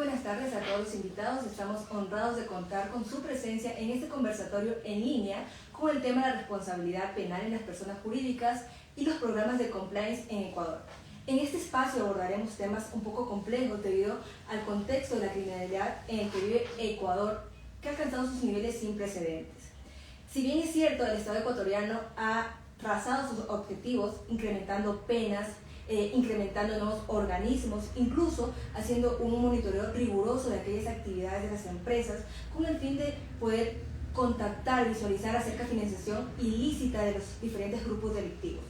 buenas tardes a todos los invitados. Estamos honrados de contar con su presencia en este conversatorio en línea con el tema de la responsabilidad penal en las personas jurídicas y los programas de compliance en Ecuador. En este espacio abordaremos temas un poco complejos debido al contexto de la criminalidad en el que vive Ecuador, que ha alcanzado sus niveles sin precedentes. Si bien es cierto, el Estado ecuatoriano ha trazado sus objetivos incrementando penas, incrementando nuevos organismos, incluso haciendo un monitoreo riguroso de aquellas actividades de las empresas con el fin de poder contactar, visualizar acerca de financiación ilícita de los diferentes grupos delictivos.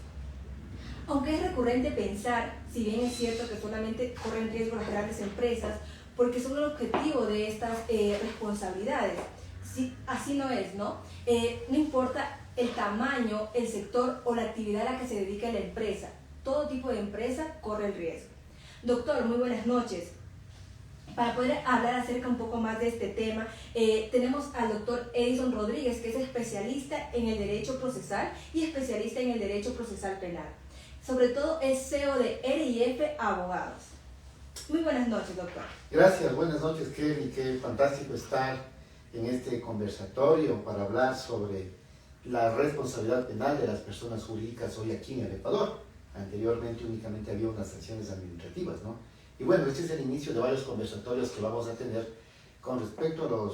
Aunque es recurrente pensar, si bien es cierto que solamente corren riesgo las grandes empresas, porque son el objetivo de estas responsabilidades, así no es, ¿no? No importa el tamaño, el sector o la actividad a la que se dedica la empresa, todo tipo de empresa corre el riesgo. Doctor, muy buenas noches. Para poder hablar acerca un poco más de este tema, tenemos al doctor Edison Rodríguez, que es especialista en el derecho procesal y especialista en el derecho procesal penal. Sobre todo es CEO de R&F Abogados. Muy buenas noches, doctor. Gracias, buenas noches, Kelly. Qué fantástico estar en este conversatorio para hablar sobre la responsabilidad penal de las personas jurídicas hoy aquí en el Ecuador. Anteriormente únicamente había unas sanciones administrativas, ¿no? Y bueno, este es el inicio de varios conversatorios que vamos a tener con respecto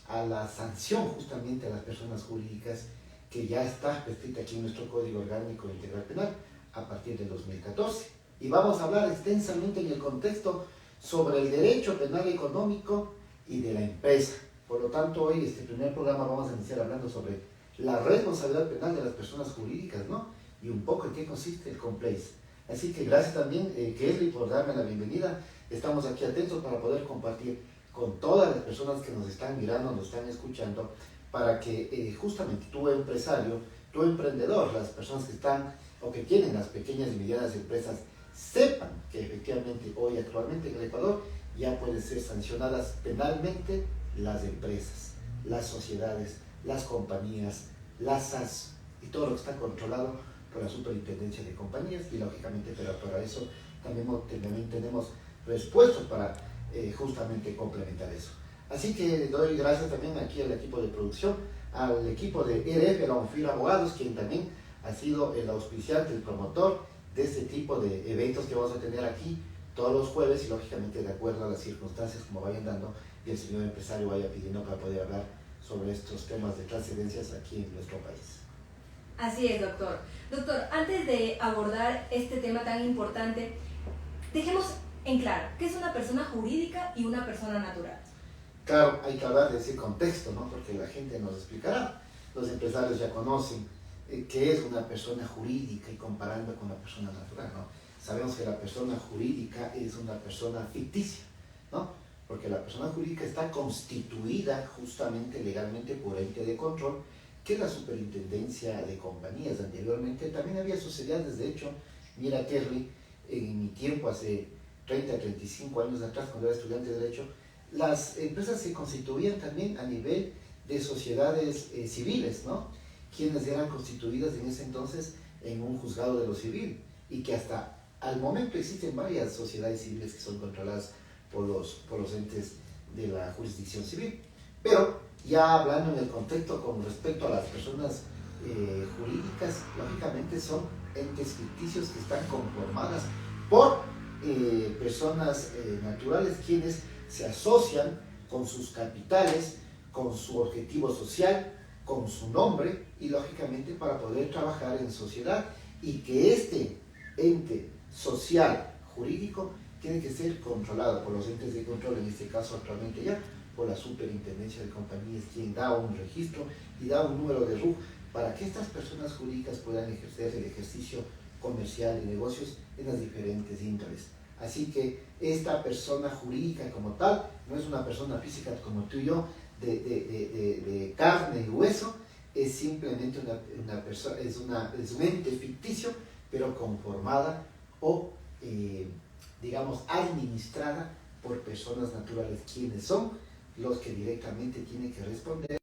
a la sanción justamente a las personas jurídicas que ya está prescrita aquí en nuestro Código Orgánico Integral Penal a partir del 2014. Y vamos a hablar extensamente en el contexto sobre el derecho penal económico y de la empresa. Por lo tanto, hoy este primer programa vamos a iniciar hablando sobre la responsabilidad penal de las personas jurídicas, ¿no? Y un poco en qué consiste el compliance. Así que gracias también, Kelly, por darme la bienvenida. Estamos aquí atentos para poder compartir con todas las personas que nos están mirando, nos están escuchando, para que justamente tú, empresario, tú, emprendedor, las personas que están o que tienen las pequeñas y medianas empresas, sepan que efectivamente hoy actualmente en el Ecuador ya pueden ser sancionadas penalmente las empresas, las sociedades, las compañías, las SAS y todo lo que está controlado por la Superintendencia de Compañías, y lógicamente pero para eso también tenemos respuestas para justamente complementar eso. Así que doy gracias también aquí al equipo de producción, al equipo de R&F, la ONFIR Abogados, quien también ha sido el auspiciante, el promotor de este tipo de eventos que vamos a tener aquí todos los jueves, y lógicamente de acuerdo a las circunstancias como vayan dando y el señor empresario vaya pidiendo para poder hablar sobre estos temas de trascendencias aquí en nuestro país. Así es, doctor. Doctor, antes de abordar este tema tan importante, dejemos en claro qué es una persona jurídica y una persona natural. Claro, hay que hablar de ese contexto, ¿no? Porque la gente nos explicará, los empresarios ya conocen qué es una persona jurídica y comparando con la persona natural, ¿no? Sabemos que la persona jurídica es una persona ficticia, ¿no? Porque la persona jurídica está constituida justamente legalmente por ente de control, que es la Superintendencia de Compañías. Anteriormente también había sociedades, de hecho, mira, Kerry, en mi tiempo, hace 30, 35 años atrás, cuando era estudiante de Derecho, las empresas se constituían también a nivel de sociedades civiles, ¿no? Quienes eran constituidas en ese entonces en un juzgado de lo civil, y que hasta al momento existen varias sociedades civiles que son controladas por los entes de la jurisdicción civil. Pero ya hablando en el contexto con respecto a las personas jurídicas, lógicamente son entes ficticios que están conformadas por personas naturales, quienes se asocian con sus capitales, con su objetivo social, con su nombre, y lógicamente para poder trabajar en sociedad, y que este ente social jurídico tiene que ser controlado por los entes de control, en este caso actualmente ya por la Superintendencia de Compañías, quien da un registro y da un número de RUC para que estas personas jurídicas puedan ejercer el ejercicio comercial y negocios en las diferentes índoles. Así que esta persona jurídica como tal no es una persona física como tú y yo, de carne y hueso, es simplemente una persona, es un ente ficticio, pero conformada o digamos administrada por personas naturales, quienes son los que directamente tienen que responder.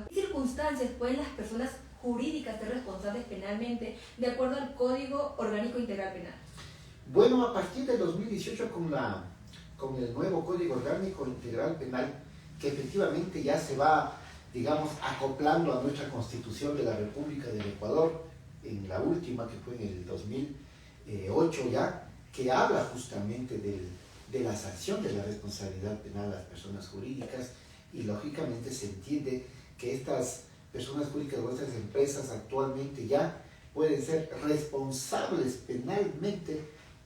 ¿Qué circunstancias pueden las personas jurídicas ser responsables penalmente de acuerdo al Código Orgánico Integral Penal? Bueno, a partir de 2018 con el nuevo Código Orgánico Integral Penal, que efectivamente ya se va, digamos, acoplando a nuestra Constitución de la República del Ecuador, en la última que fue en el 2008 ya, que habla justamente de la sanción de la responsabilidad penal a las personas jurídicas, y lógicamente se entiende que estas personas jurídicas o estas empresas actualmente ya pueden ser responsables penalmente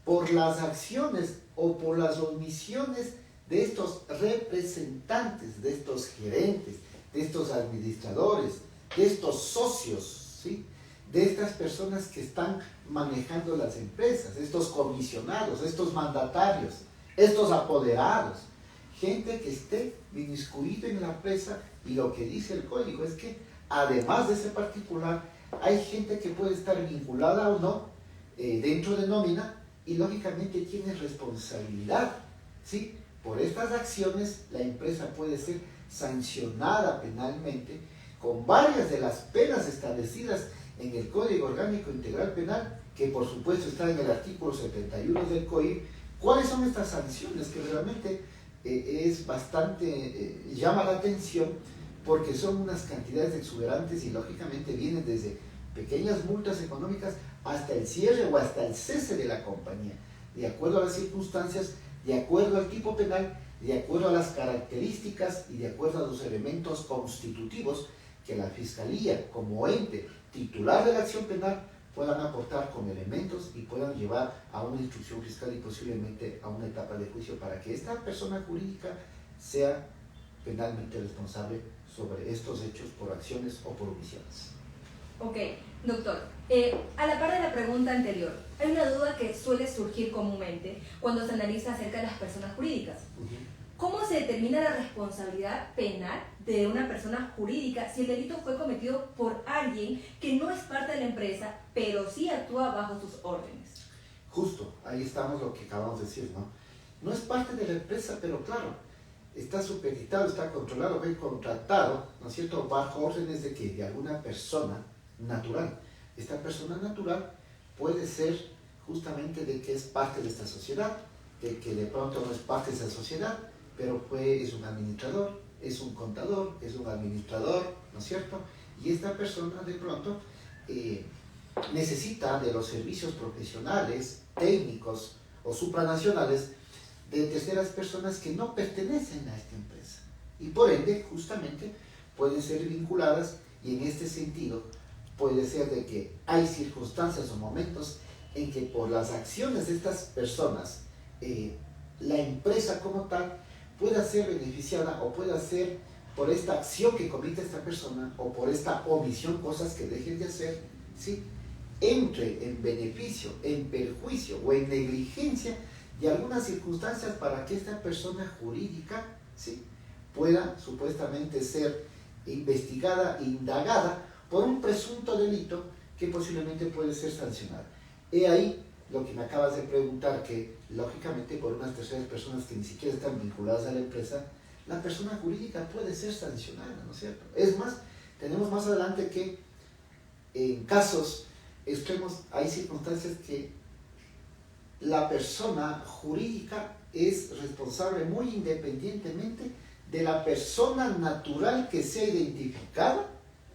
por las acciones o por las omisiones de estos representantes, de estos gerentes, de estos administradores, de estos socios, ¿sí? De estas personas que están manejando las empresas, estos comisionados, estos mandatarios, estos apoderados, gente que esté inmiscuida en la empresa. Y lo que dice el código es que además de ese particular, hay gente que puede estar vinculada o no dentro de nómina, y lógicamente tiene responsabilidad, ¿sí? Por estas acciones la empresa puede ser sancionada penalmente con varias de las penas establecidas en el Código Orgánico Integral Penal, que por supuesto está en el artículo 71 del COIP. ¿Cuáles son estas sanciones? Que realmente es bastante, llama la atención, porque son unas cantidades exuberantes y lógicamente vienen desde pequeñas multas económicas hasta el cierre o hasta el cese de la compañía, de acuerdo a las circunstancias, de acuerdo al tipo penal, de acuerdo a las características y de acuerdo a los elementos constitutivos que la Fiscalía, como ente titular de la acción penal, puedan aportar con elementos y puedan llevar a una instrucción fiscal y posiblemente a una etapa de juicio para que esta persona jurídica sea penalmente responsable sobre estos hechos por acciones o por omisiones. Ok, doctor, a la par de la pregunta anterior, hay una duda que suele surgir comúnmente cuando se analiza acerca de las personas jurídicas. ¿Cómo se determina la responsabilidad penal de una persona jurídica si el delito fue cometido por alguien que no es parte de la empresa, pero sí actúa bajo sus órdenes? Justo, ahí estamos lo que acabamos de decir, ¿no? No es parte de la empresa, pero claro, está supeditado, está controlado, fue contratado, ¿no es cierto?, bajo órdenes de que de alguna persona natural. Esta persona natural puede ser justamente de que es parte de esta sociedad, de que de pronto no es parte de esa sociedad, pero es un administrador, es un contador, es un administrador, ¿no es cierto? Y esta persona de pronto necesita de los servicios profesionales, técnicos o supranacionales de terceras personas que no pertenecen a esta empresa. Y por ende, justamente, pueden ser vinculadas, y en este sentido puede ser de que hay circunstancias o momentos en que por las acciones de estas personas, la empresa como tal pueda ser beneficiada o pueda ser por esta acción que comete esta persona o por esta omisión, cosas que dejen de hacer, ¿sí?, entre en beneficio, en perjuicio o en negligencia de algunas circunstancias para que esta persona jurídica, ¿sí?, pueda supuestamente ser investigada, indagada por un presunto delito que posiblemente puede ser sancionado. He ahí lo que me acabas de preguntar, que lógicamente por unas terceras personas que ni siquiera están vinculadas a la empresa, la persona jurídica puede ser sancionada, ¿no es cierto? Es más, tenemos más adelante que en casos extremos hay circunstancias que la persona jurídica es responsable muy independientemente de la persona natural que sea identificada,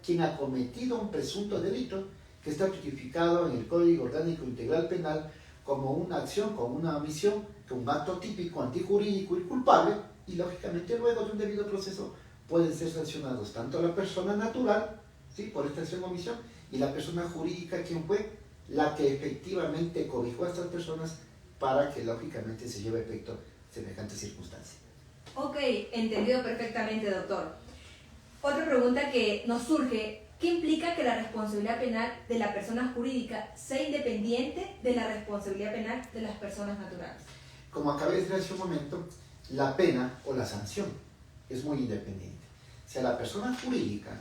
quien ha cometido un presunto delito que está tipificado en el Código Orgánico Integral Penal como una acción, como una omisión, como un acto típico, antijurídico y culpable, y lógicamente luego de un debido proceso pueden ser sancionados tanto la persona natural, ¿sí?, por esta acción o omisión, y la persona jurídica, quien fue la que efectivamente cobijó a estas personas para que lógicamente se lleve a efecto semejante circunstancia. Ok, entendido perfectamente, doctor. Otra pregunta que nos surge: ¿qué implica que la responsabilidad penal de la persona jurídica sea independiente de la responsabilidad penal de las personas naturales? Como acabé de decir hace un momento, la pena o la sanción es muy independiente. Si a la persona jurídica,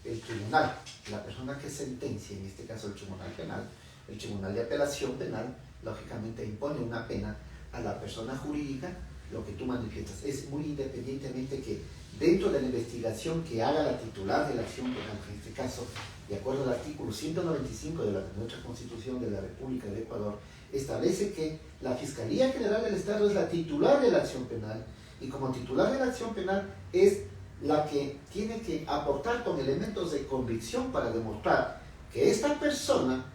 el tribunal, la persona que sentencia, en este caso el tribunal penal, el tribunal de apelación penal, lógicamente impone una pena a la persona jurídica, lo que tú manifiestas es muy independientemente que dentro de la investigación que haga la titular de la acción penal, en este caso, de acuerdo al artículo 195 de nuestra Constitución de la República de Ecuador, establece que la Fiscalía General del Estado es la titular de la acción penal, y como titular de la acción penal es la que tiene que aportar con elementos de convicción para demostrar que esta persona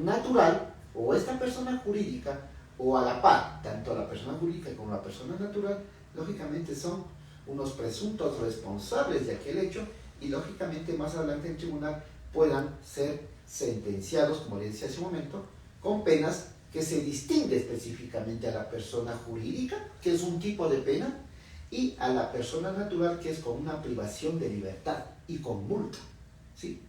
natural o esta persona jurídica, o a la par, tanto la persona jurídica como la persona natural, lógicamente son unos presuntos responsables de aquel hecho, y lógicamente más adelante en tribunal puedan ser sentenciados, como les decía hace un momento, con penas que se distingue específicamente a la persona jurídica, que es un tipo de pena, y a la persona natural, que es con una privación de libertad y con multa, ¿sí?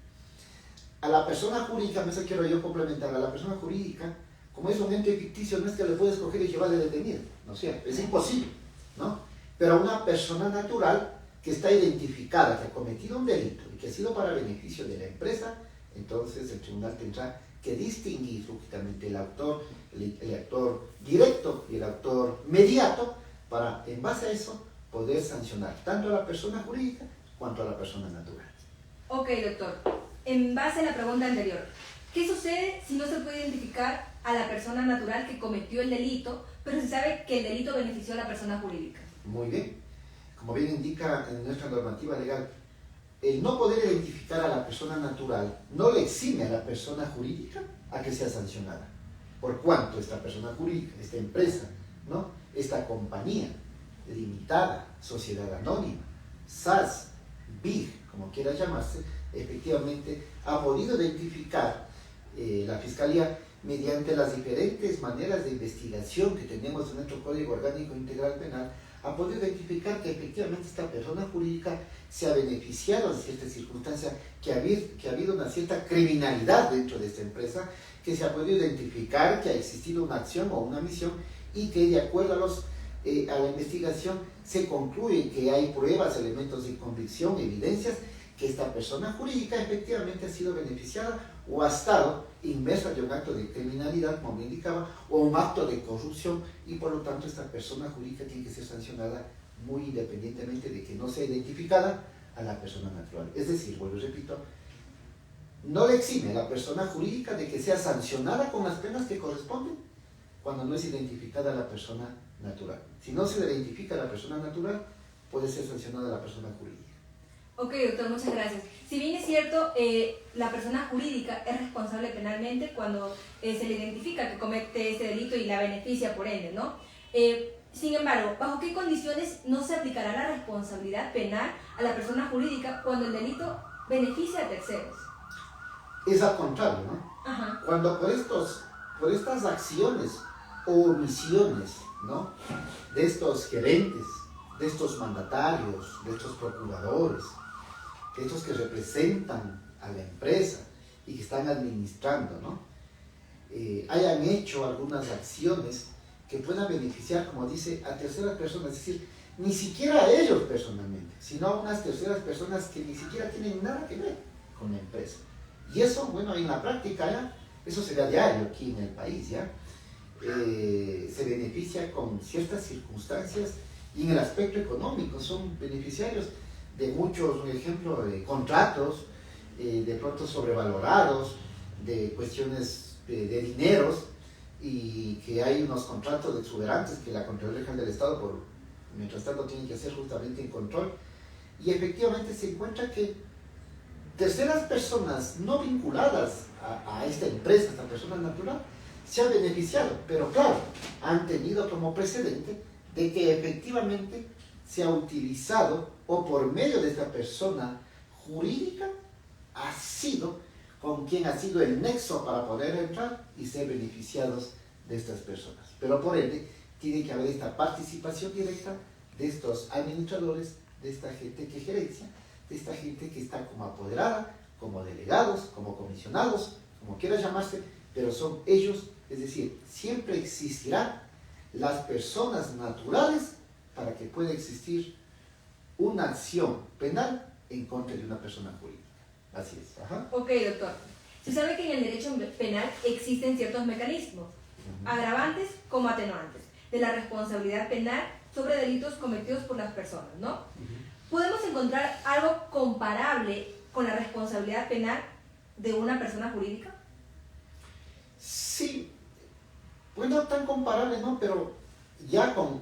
A la persona jurídica, me quiero yo complementar, a la persona jurídica, como es un ente ficticio, no es que le puedes coger y llevarle detenido, ¿no es cierto? Es imposible, ¿no? Pero a una persona natural que está identificada, que ha cometido un delito y que ha sido para beneficio de la empresa, entonces el tribunal tendrá que distinguir lógicamente el actor directo y el actor mediato, para, en base a eso, poder sancionar tanto a la persona jurídica cuanto a la persona natural. Ok, doctor. En base a la pregunta anterior, ¿qué sucede si no se puede identificar a la persona natural que cometió el delito, pero se sabe que el delito benefició a la persona jurídica? Muy bien. Como bien indica en nuestra normativa legal, el no poder identificar a la persona natural no le exime a la persona jurídica a que sea sancionada. Por cuanto esta persona jurídica, esta empresa, ¿no?, esta compañía limitada, sociedad anónima, SAS, BIG, como quiera llamarse, efectivamente ha podido identificar la Fiscalía, mediante las diferentes maneras de investigación que tenemos en nuestro Código Orgánico Integral Penal, ha podido identificar que efectivamente esta persona jurídica se ha beneficiado de ciertas circunstancias, que ha habido una cierta criminalidad dentro de esta empresa, que se ha podido identificar que ha existido una acción o una misión, y que de acuerdo a la investigación se concluye que hay pruebas, elementos de convicción, evidencias que esta persona jurídica efectivamente ha sido beneficiada o ha estado inmersa de un acto de criminalidad, como me indicaba, o un acto de corrupción, y por lo tanto esta persona jurídica tiene que ser sancionada muy independientemente de que no sea identificada a la persona natural. Es decir, vuelvo y repito, no le exime a la persona jurídica de que sea sancionada con las penas que corresponden cuando no es identificada a la persona natural. Si no se le identifica a la persona natural, puede ser sancionada la persona jurídica. Ok, doctor, muchas gracias. Si bien es cierto, la persona jurídica es responsable penalmente cuando se le identifica que comete ese delito y la beneficia por ende, ¿no? Sin embargo, ¿bajo qué condiciones no se aplicará la responsabilidad penal a la persona jurídica cuando el delito beneficia a terceros? Es al contrario, ¿no? Ajá. Cuando por estas acciones o omisiones, ¿no?, de estos gerentes, de estos mandatarios, de estos procuradores, de estos que representan a la empresa y que están administrando, ¿no?, hayan hecho algunas acciones que puedan beneficiar, como dice, a terceras personas, es decir, ni siquiera a ellos personalmente, sino a unas terceras personas que ni siquiera tienen nada que ver con la empresa. Y eso, bueno, en la práctica ya, eso se da diario aquí en el país, ya, se beneficia con ciertas circunstancias, y en el aspecto económico son beneficiarios de muchos, por ejemplo, de contratos, de pronto sobrevalorados, de cuestiones de dineros, y que hay unos contratos exuberantes que la Contraloría General del Estado, mientras tanto, tiene que hacer justamente en control, y efectivamente se encuentra que terceras personas no vinculadas a esta empresa, a esta persona natural, se han beneficiado, pero claro, han tenido como precedente de que efectivamente se ha utilizado, o por medio de esta persona jurídica, ha sido con quien ha sido el nexo para poder entrar y ser beneficiados de estas personas. Pero por ende, tiene que haber esta participación directa de estos administradores, de esta gente que gerencia, de esta gente que está como apoderada, como delegados, como comisionados, como quiera llamarse, pero son ellos, es decir, siempre existirán las personas naturales para que pueda existir una acción penal en contra de una persona jurídica. Así es. Ajá. Ok, doctor. Se sabe que en el derecho penal existen ciertos mecanismos, agravantes como atenuantes, de la responsabilidad penal sobre delitos cometidos por las personas, ¿no? ¿Podemos encontrar algo comparable con la responsabilidad penal de una persona jurídica? Sí. pues no tan comparable, ¿no? Pero ya con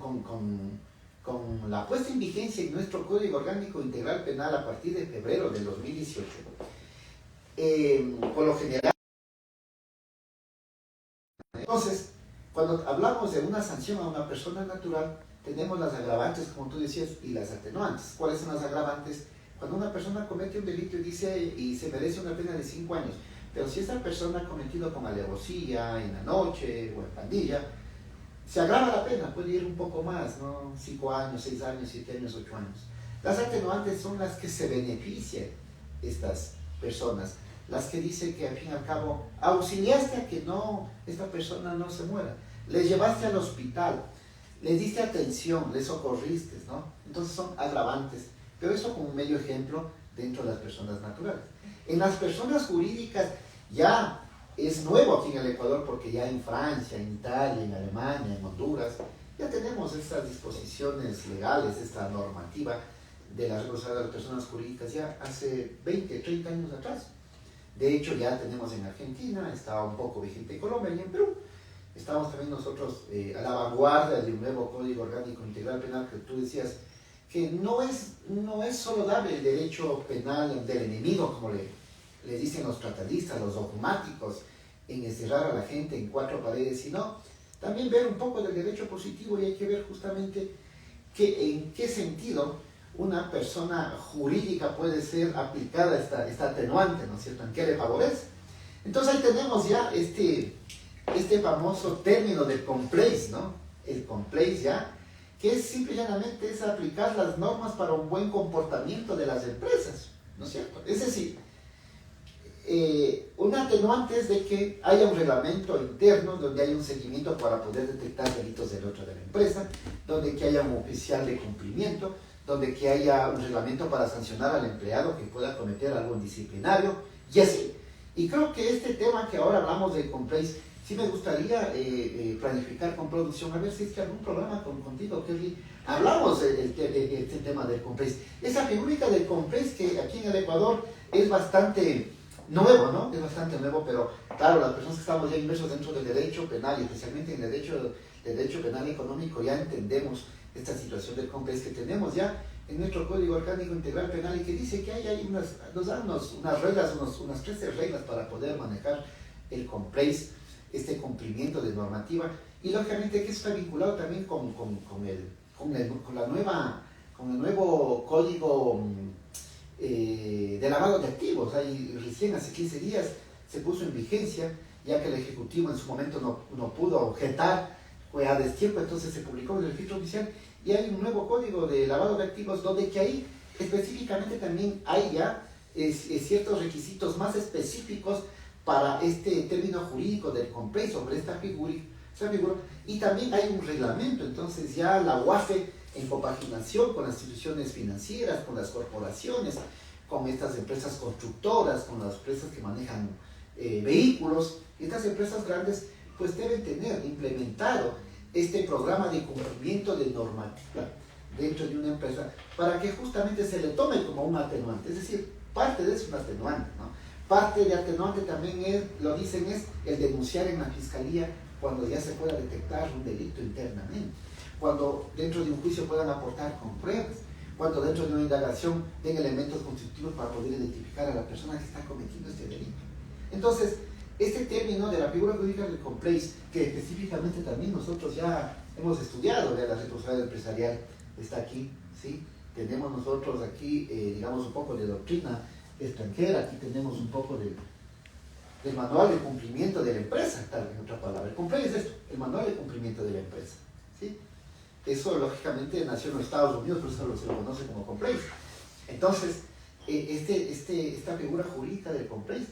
la puesta en vigencia en nuestro Código Orgánico Integral Penal a partir de febrero del 2018, por lo general. Entonces, cuando hablamos de una sanción a una persona natural, tenemos las agravantes, como tú decías, y las atenuantes. ¿Cuáles son las agravantes? Cuando una persona comete un delito y se merece una pena de 5 años, pero si esa persona ha cometido con alevosía, en la noche o en pandilla, se agrava la pena, puede ir un poco más, ¿no? 5 años, 6 años, 7 años, 8 años. Las atenuantes son las que se benefician estas personas, las que dicen que al fin y al cabo auxiliaste a que esta persona no se muera, les llevaste al hospital, les diste atención, les socorriste, ¿no? Entonces son agravantes, pero eso como un medio ejemplo dentro de las personas naturales. En las personas jurídicas ya es nuevo aquí en el Ecuador, porque ya en Francia, en Italia, en Alemania, en Honduras, ya tenemos estas disposiciones legales, esta normativa de la responsabilidad de las personas jurídicas ya hace 20, 30 años atrás. De hecho, ya tenemos en Argentina, está un poco vigente en Colombia y en Perú. Estamos también nosotros a la vanguardia de un nuevo Código Orgánico Integral Penal que tú decías que no es solo darle el derecho penal del enemigo, como le dicen los tratadistas, los dogmáticos, en encerrar a la gente en 4 paredes, sino también ver un poco del derecho positivo, y hay que ver justamente en qué sentido una persona jurídica puede ser aplicada esta atenuante, ¿no es cierto?, en qué le favorece. Entonces ahí tenemos ya este famoso término del complace, ¿no? El complace ya, que es simple y llanamente es aplicar las normas para un buen comportamiento de las empresas, ¿no es cierto? Es decir, un atenuante es de que haya un reglamento interno donde haya un seguimiento para poder detectar delitos dentro de la empresa, donde que haya un oficial de cumplimiento, donde que haya un reglamento para sancionar al empleado que pueda cometer algo disciplinario, y así. Y creo que este tema que ahora hablamos de complace, sí me gustaría planificar con producción, a ver si es que algún programa contigo, Kelly, hablamos de este tema del complace. Esa figura del complace que aquí en el Ecuador es bastante nuevo, ¿no? Es bastante nuevo, pero claro, las personas que estamos ya inmersos dentro del derecho penal, y especialmente en el derecho penal económico, ya entendemos esta situación del complace que tenemos ya en nuestro Código Orgánico Integral Penal, y que dice que hay ahí nos dan unas reglas, unas 13 reglas para poder manejar el complace, este cumplimiento de normativa, y lógicamente que eso está vinculado también con el nuevo código de lavado de activos. Ahí recién hace 15 días se puso en vigencia, ya que el Ejecutivo en su momento no pudo objetar, fue a destiempo, entonces se publicó en el registro oficial, y hay un nuevo código de lavado de activos donde que ahí específicamente también hay ya ciertos requisitos más específicos para este término jurídico del complace sobre esta figura, y también hay un reglamento. Entonces ya la UAFE, en compaginación con las instituciones financieras, con las corporaciones, con estas empresas constructoras, con las empresas que manejan vehículos, estas empresas grandes pues deben tener implementado este programa de cumplimiento de normativa dentro de una empresa, para que justamente se le tome como un atenuante. Es decir, parte de eso es un atenuante, ¿no? Parte de atenuante también es el denunciar en la fiscalía cuando ya se pueda detectar un delito internamente, cuando dentro de un juicio puedan aportar con pruebas, cuando dentro de una indagación den elementos constitutivos para poder identificar a la persona que está cometiendo este delito. Entonces, este término de la figura jurídica del complace, que específicamente también nosotros ya hemos estudiado, de la responsabilidad empresarial, está aquí, ¿sí? Tenemos nosotros aquí, digamos, un poco de doctrina extranjera, aquí tenemos un poco del manual de cumplimiento de la empresa, tal en otra palabra. El complace es esto, el manual de cumplimiento de la empresa, ¿sí? Eso lógicamente nació en los Estados Unidos, por eso se lo conoce como complace. Entonces, esta figura jurídica del complace,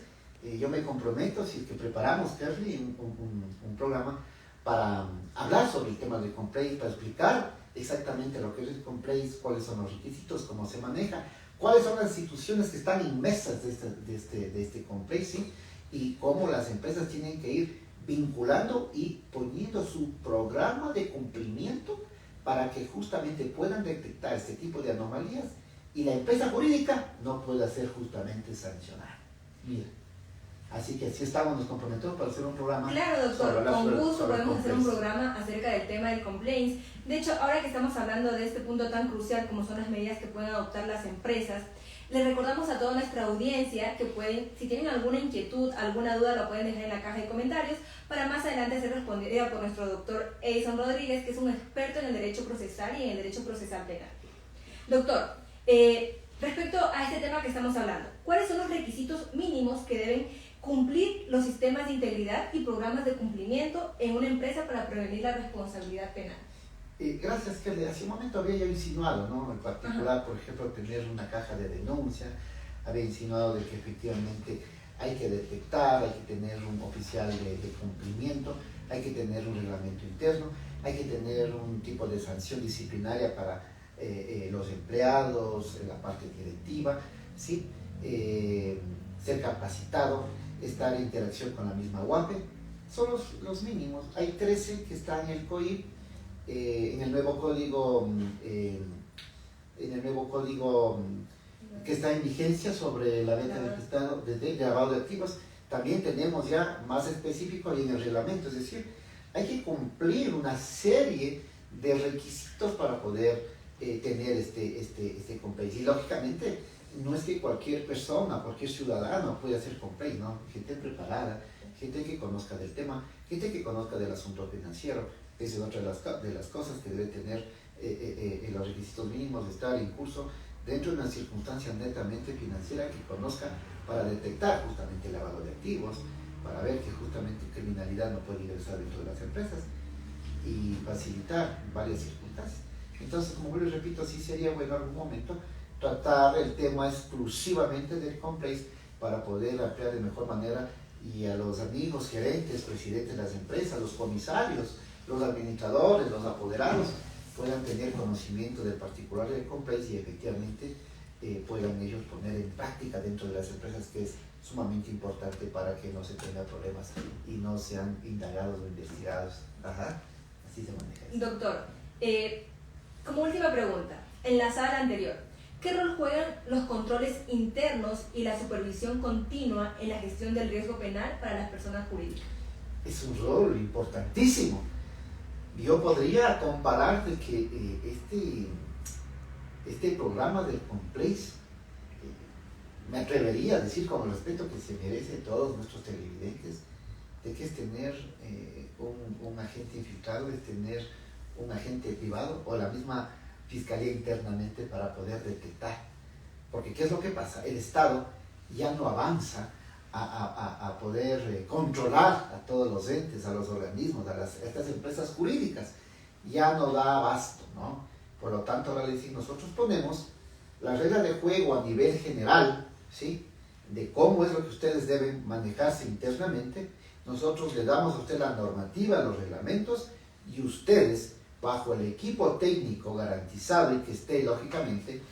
yo me comprometo, si es que preparamos, Kerly, un programa para hablar sobre el tema del complace, para explicar exactamente lo que es el complace, cuáles son los requisitos, cómo se maneja, cuáles son las instituciones que están inmersas de este complace, ¿sí? Y cómo las empresas tienen que ir vinculando y poniendo su programa de cumplimiento para que justamente puedan detectar este tipo de anomalías y la empresa jurídica no pueda ser justamente sancionada. Mira, Así que sí estamos, nos comprometemos para hacer un programa. Claro, doctor, con gusto podemos hacer un programa acerca del tema del compliance. De hecho, ahora que estamos hablando de este punto tan crucial como son las medidas que pueden adoptar las empresas, les recordamos a toda nuestra audiencia que pueden, si tienen alguna inquietud, alguna duda, lo pueden dejar en la caja de comentarios para más adelante ser respondida por nuestro doctor Edison Rodríguez, que es un experto en el derecho procesal y en el derecho procesal penal. Doctor, respecto a este tema que estamos hablando, ¿cuáles son los requisitos mínimos que deben cumplir los sistemas de integridad y programas de cumplimiento en una empresa para prevenir la responsabilidad penal? Gracias, que hace un momento había yo insinuado, ¿no? En particular, por ejemplo, tener una caja de denuncia, había insinuado de que efectivamente hay que detectar, hay que tener un oficial de cumplimiento, hay que tener un reglamento interno, hay que tener un tipo de sanción disciplinaria para los empleados, la parte directiva, ¿sí? Ser capacitado, estar en interacción con la misma UAPE, son los mínimos. Hay 13 que están en el COIP, en el nuevo código que está en vigencia sobre la venta de lavado de activos. También tenemos ya más específico y en el reglamento, es decir, hay que cumplir una serie de requisitos para poder tener este compliance. Y lógicamente no es que cualquier persona, cualquier ciudadano pueda hacer compliance, ¿no? Gente preparada, gente que conozca del tema, gente que conozca del asunto financiero. Esa es otra de las cosas que debe tener los requisitos mínimos, de estar en curso dentro de una circunstancia netamente financiera, que conozca para detectar justamente el lavado de activos, para ver que justamente criminalidad no puede ingresar dentro de las empresas y facilitar varias circunstancias. Entonces, como les repito, sí sería bueno en algún momento tratar el tema exclusivamente del compliance para poder ampliar de mejor manera y a los amigos, gerentes, presidentes de las empresas, los comisarios, los administradores, los apoderados puedan tener conocimiento del particular del compliance y efectivamente puedan ellos poner en práctica dentro de las empresas, que es sumamente importante para que no se tenga problemas y no sean indagados o investigados. Ajá, así se maneja eso. Doctor, como última pregunta, en la sala anterior, ¿qué rol juegan los controles internos y la supervisión continua en la gestión del riesgo penal para las personas jurídicas? Es un rol importantísimo. Yo podría comparar de que este programa del compliance, me atrevería a decir con el respeto que se merecen todos nuestros televidentes, de que es tener un agente infiltrado, es tener un agente privado o la misma fiscalía internamente para poder detectar. Porque ¿qué es lo que pasa? El Estado ya no avanza a poder controlar a todos los entes, a los organismos, a estas empresas jurídicas. Ya no da abasto, ¿no? Por lo tanto, ahora le decimos, nosotros ponemos la regla de juego a nivel general, ¿sí? De cómo es lo que ustedes deben manejarse internamente. Nosotros le damos a usted la normativa, los reglamentos, y ustedes, bajo el equipo técnico garantizado y que esté, lógicamente,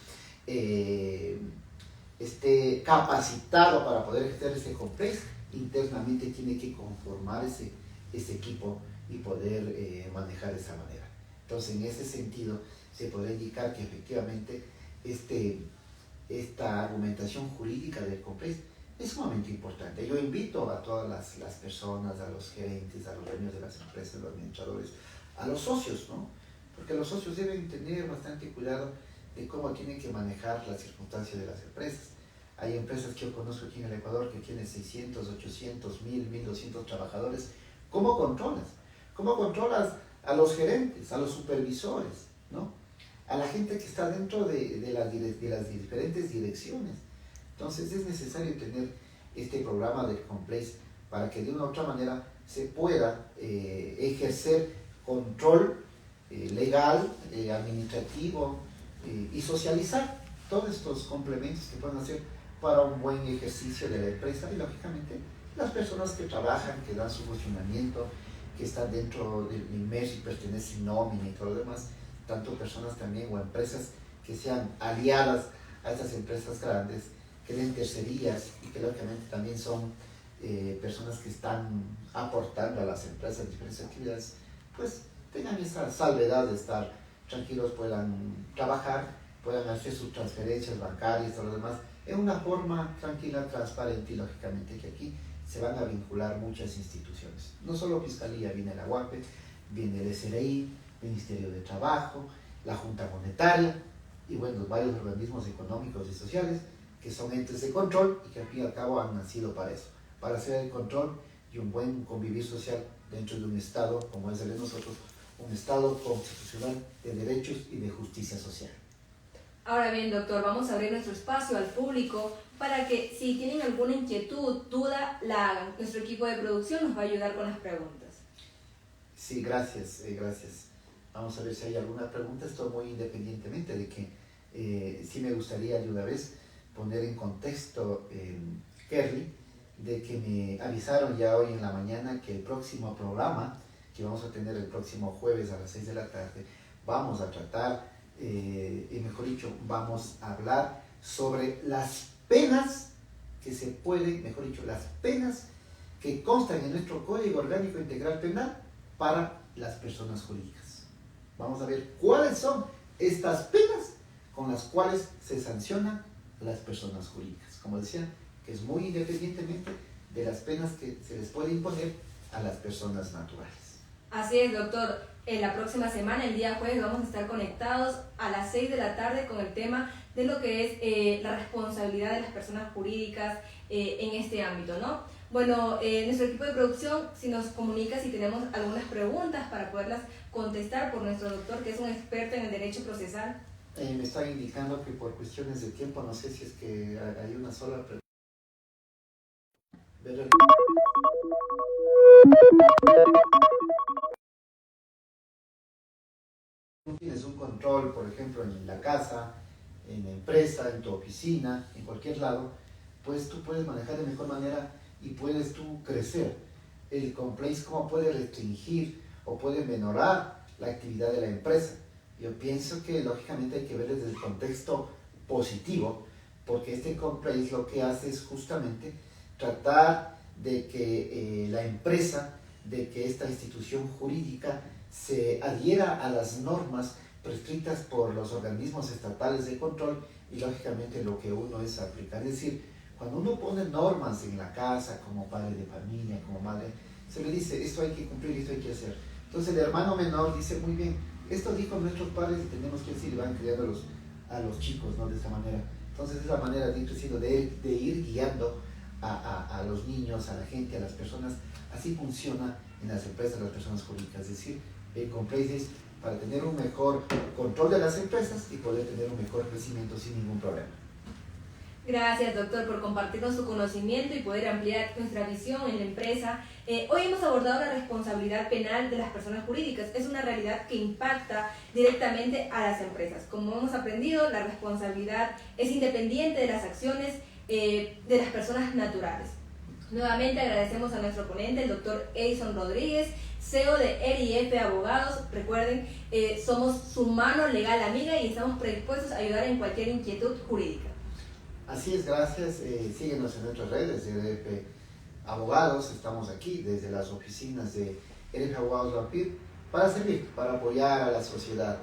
esté capacitado para poder hacer ese compliance, internamente tiene que conformar ese equipo y poder manejar de esa manera. Entonces, en ese sentido, se podría indicar que efectivamente esta argumentación jurídica del compliance es sumamente importante. Yo invito a todas las personas, a los gerentes, a los dueños de las empresas, a los administradores, a los socios, ¿no? Porque los socios deben tener bastante cuidado de cómo tienen que manejar las circunstancias de las empresas. Hay empresas que yo conozco aquí en el Ecuador que tienen 600, 800, 1000, 1200 trabajadores. ¿Cómo controlas? ¿Cómo controlas a los gerentes, a los supervisores, ¿no? A la gente que está dentro de las diferentes direcciones? Entonces es necesario tener este programa de compliance para que de una u otra manera se pueda ejercer control legal, administrativo y socializar todos estos complementos que pueden hacer para un buen ejercicio de la empresa y lógicamente las personas que trabajan, que dan su funcionamiento, que están dentro del INMER y pertenecen nómina y todo lo demás, tanto personas también o empresas que sean aliadas a estas empresas grandes, que den tercerías y que lógicamente también son personas que están aportando a las empresas diferentes actividades, pues tengan esa salvedad de estar tranquilos, puedan trabajar, puedan hacer sus transferencias bancarias y todo lo demás en una forma tranquila, transparente y lógicamente que aquí se van a vincular muchas instituciones. No solo Fiscalía, viene la UAPE, viene el SRI, Ministerio de Trabajo, la Junta Monetaria y bueno, varios organismos económicos y sociales que son entes de control y que al fin y al cabo han nacido para eso, para hacer el control y un buen convivir social dentro de un Estado como es el de nosotros, un Estado constitucional de derechos y de justicia social. Ahora bien, doctor, vamos a abrir nuestro espacio al público para que si tienen alguna inquietud, duda, nuestro equipo de producción nos va a ayudar con las preguntas. Sí, gracias, gracias. Vamos a ver si hay alguna pregunta. Esto muy independientemente de que sí me gustaría de una vez poner en contexto, Kerry, de que me avisaron ya hoy en la mañana que el próximo programa que vamos a tener el próximo jueves a las 6 de la tarde, vamos a tratar, y mejor dicho, vamos a hablar sobre las penas que se pueden, mejor dicho, las penas que constan en nuestro Código Orgánico Integral Penal para las personas jurídicas. Vamos a ver cuáles son estas penas con las cuales se sancionan las personas jurídicas. Como decía, que es muy independientemente de las penas que se les puede imponer a las personas naturales. Así es, doctor. En la próxima semana, el día jueves, vamos a estar conectados a las 6 de la tarde con el tema de lo que es la responsabilidad de las personas jurídicas en este ámbito, ¿no? Bueno, nuestro equipo de producción, si nos comunica si tenemos algunas preguntas para poderlas contestar por nuestro doctor, que es un experto en el derecho procesal. Me están indicando que por cuestiones de tiempo, no sé si es que hay una sola pregunta. Tienes un control, por ejemplo, en la casa, en la empresa, en tu oficina, en cualquier lado, pues tú puedes manejar de mejor manera y puedes tú crecer. El compliance, ¿cómo puede restringir o puede menorar la actividad de la empresa? Yo pienso que lógicamente hay que ver desde el contexto positivo, porque este compliance lo que hace es justamente tratar de que la empresa, de que esta institución jurídica se adhiera a las normas prescritas por los organismos estatales de control y lógicamente lo que uno es aplicar. Es decir, cuando uno pone normas en la casa como padre de familia, como madre, se le dice esto hay que cumplir, esto hay que hacer. Entonces el hermano menor dice muy bien, esto dijo nuestros padres y tenemos que decir, y van criando a los chicos, ¿no? De esta manera. Entonces es la manera de ir creciendo, de ir guiando a los niños, a la gente, a las personas. Así funciona en las empresas, las personas jurídicas. Es decir, el compliance es para tener un mejor control de las empresas y poder tener un mejor crecimiento sin ningún problema. Gracias, doctor, por compartirnos su conocimiento y poder ampliar nuestra visión en la empresa. Hoy hemos abordado la responsabilidad penal de las personas jurídicas. Es una realidad que impacta directamente a las empresas. Como hemos aprendido, la responsabilidad es independiente de las acciones de las personas naturales. Nuevamente agradecemos a nuestro ponente, el doctor Edison Rodríguez, CEO de RIF Abogados. Recuerden, somos su mano legal amiga y estamos predispuestos a ayudar en cualquier inquietud jurídica. Así es, gracias. Síguenos en nuestras redes de RIF Abogados. Estamos aquí desde las oficinas de RIF Abogados Rapid para servir, para apoyar a la sociedad,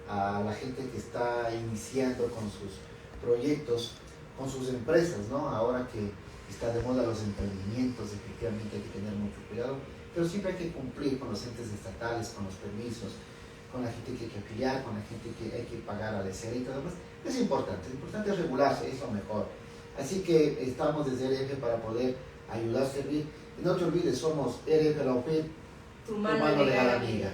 a la gente que está iniciando con sus proyectos, con sus empresas, ¿no? Ahora que está de moda los emprendimientos, efectivamente hay que tener mucho cuidado, pero siempre hay que cumplir con los entes estatales, con los permisos, con la gente que hay que afiliar, con la gente que hay que pagar al SRI y todo lo demás. Es importante es regularse, es lo mejor. Así que estamos desde RIF para poder ayudar a servir. Y no te olvides, somos RIF La UPIR, tu mano legal amiga.